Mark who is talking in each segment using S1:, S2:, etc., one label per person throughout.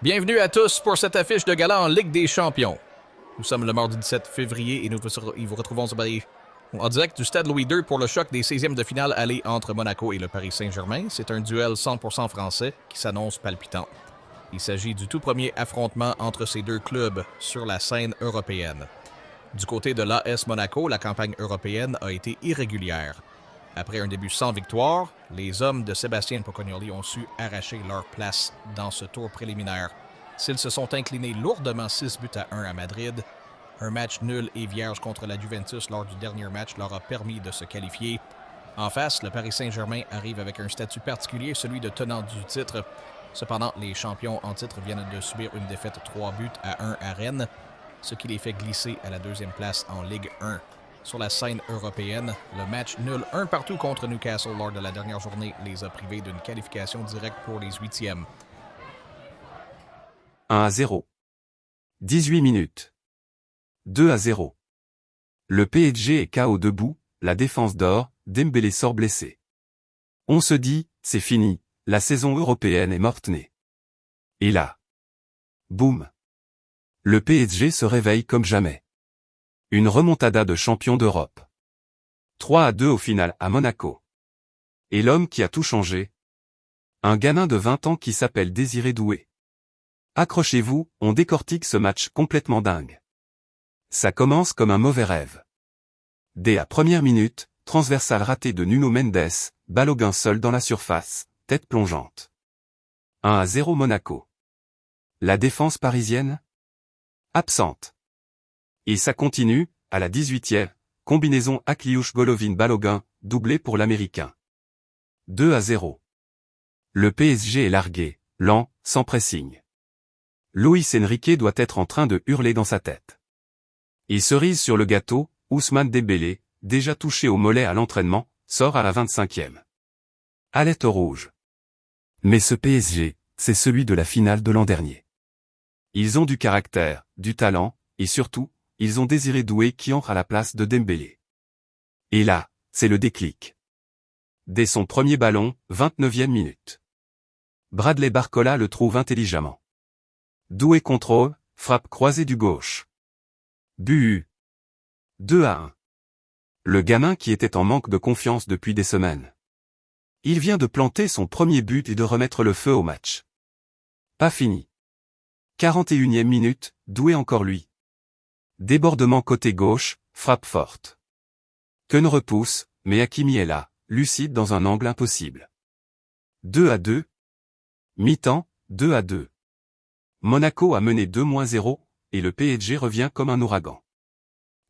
S1: Bienvenue à tous pour cette affiche de gala en Ligue des Champions. Nous sommes le mardi 17 février et nous vous retrouvons en direct du Stade Louis II pour le choc des 16e de finale aller entre Monaco et le Paris Saint-Germain. C'est un duel 100% français qui s'annonce palpitant. Il s'agit du tout premier affrontement entre ces deux clubs sur la scène européenne. Du côté de l'AS Monaco, la campagne européenne a été irrégulière. Après un début sans victoire, les hommes de Sébastien Pocognoli ont su arracher leur place dans ce tour préliminaire. S'ils se sont inclinés lourdement 6-1 à Madrid, un match nul et vierge contre la Juventus lors du dernier match leur a permis de se qualifier. En face, le Paris Saint-Germain arrive avec un statut particulier, celui de tenant du titre. Cependant, les champions en titre viennent de subir une défaite 3-1 à Rennes, ce qui les fait glisser à la deuxième place en Ligue 1. Sur la scène européenne, le match nul 1-1 contre Newcastle lors de la dernière journée les a privés d'une qualification directe pour les huitièmes.
S2: 1-0. 18 minutes. 2-0. Le PSG est KO debout, la défense dort, Dembélé sort blessé. On se dit, c'est fini, la saison européenne est morte-née. Et là, boum. Le PSG se réveille comme jamais. Une remontada de champion d'Europe. 3-2 au final à Monaco. Et l'homme qui a tout changé? Un gamin de 20 ans qui s'appelle Désiré Doué. Accrochez-vous, on décortique ce match complètement dingue. Ça commence comme un mauvais rêve. Dès la première minute, transversal raté de Nuno Mendes, Balogun seul dans la surface, tête plongeante. 1-0 Monaco. La défense parisienne? Absente. Et ça continue, à la 18e, combinaison Akliouche-Golovin-Balogun, doublé pour l'Américain. 2-0. Le PSG est largué, lent, sans pressing. Luis Enrique doit être en train de hurler dans sa tête. Et cerise sur le gâteau, Ousmane Dembélé, déjà touché au mollet à l'entraînement, sort à la 25e. Alerte rouge. Mais ce PSG, c'est celui de la finale de l'an dernier. Ils ont du caractère, du talent, et surtout, ils ont Désiré Doué qui entre à la place de Dembélé. Et là, c'est le déclic. Dès son premier ballon, 29e minute. Bradley Barcola le trouve intelligemment. Doué contrôle, frappe croisée du gauche. But. 2-1. Le gamin qui était en manque de confiance depuis des semaines. Il vient de planter son premier but et de remettre le feu au match. Pas fini. 41e minute, Doué encore lui. Débordement côté gauche, frappe forte. Keun repousse, mais Hakimi est là, lucide dans un angle impossible. 2-2. Mi-temps, 2-2. Monaco a mené 2-0, et le PSG revient comme un ouragan.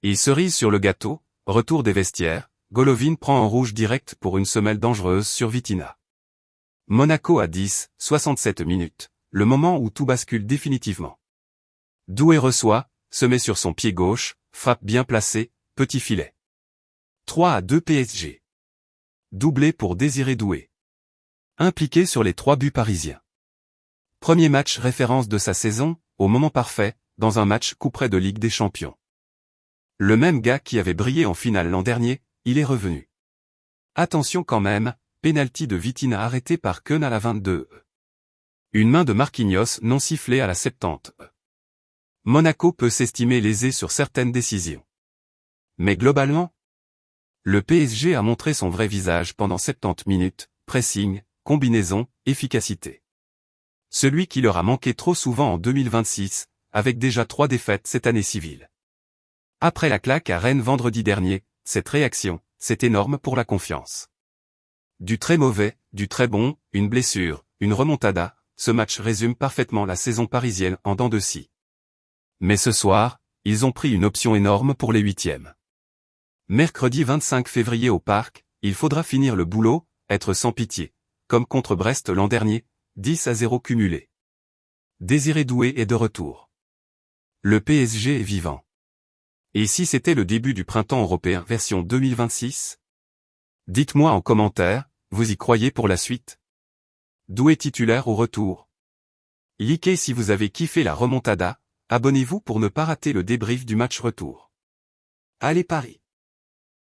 S2: Et cerise sur le gâteau, retour des vestiaires, Golovin prend en rouge direct pour une semelle dangereuse sur Vitinha. Monaco à 10, 67 minutes, le moment où tout bascule définitivement. Doué reçoit, se met sur son pied gauche, frappe bien placée, petit filet. 3-2 PSG. Doublé pour Désiré Doué. Impliqué sur les 3 buts parisiens. Premier match référence de sa saison, au moment parfait, dans un match couperet de Ligue des Champions. Le même gars qui avait brillé en finale l'an dernier, il est revenu. Attention quand même, pénalty de Vitinha arrêté par Keun à la 22. Une main de Marquinhos non sifflée à la 70. Monaco peut s'estimer lésé sur certaines décisions. Mais globalement, le PSG a montré son vrai visage pendant 70 minutes, pressing, combinaison, efficacité. Celui qui leur a manqué trop souvent en 2026, avec déjà 3 défaites cette année civile. Après la claque à Rennes vendredi dernier, cette réaction, c'est énorme pour la confiance. Du très mauvais, du très bon, une blessure, une remontada, ce match résume parfaitement la saison parisienne en dents de scie. Mais ce soir, ils ont pris une option énorme pour les 8e. Mercredi 25 février au Parc, il faudra finir le boulot, être sans pitié, comme contre Brest l'an dernier, 10-0 cumulé. Désiré Doué est de retour. Le PSG est vivant. Et si c'était le début du printemps européen version 2026? Dites-moi en commentaire, vous y croyez pour la suite? Doué titulaire au retour. Likez si vous avez kiffé la remontada. Abonnez-vous pour ne pas rater le débrief du match retour. Allez Paris!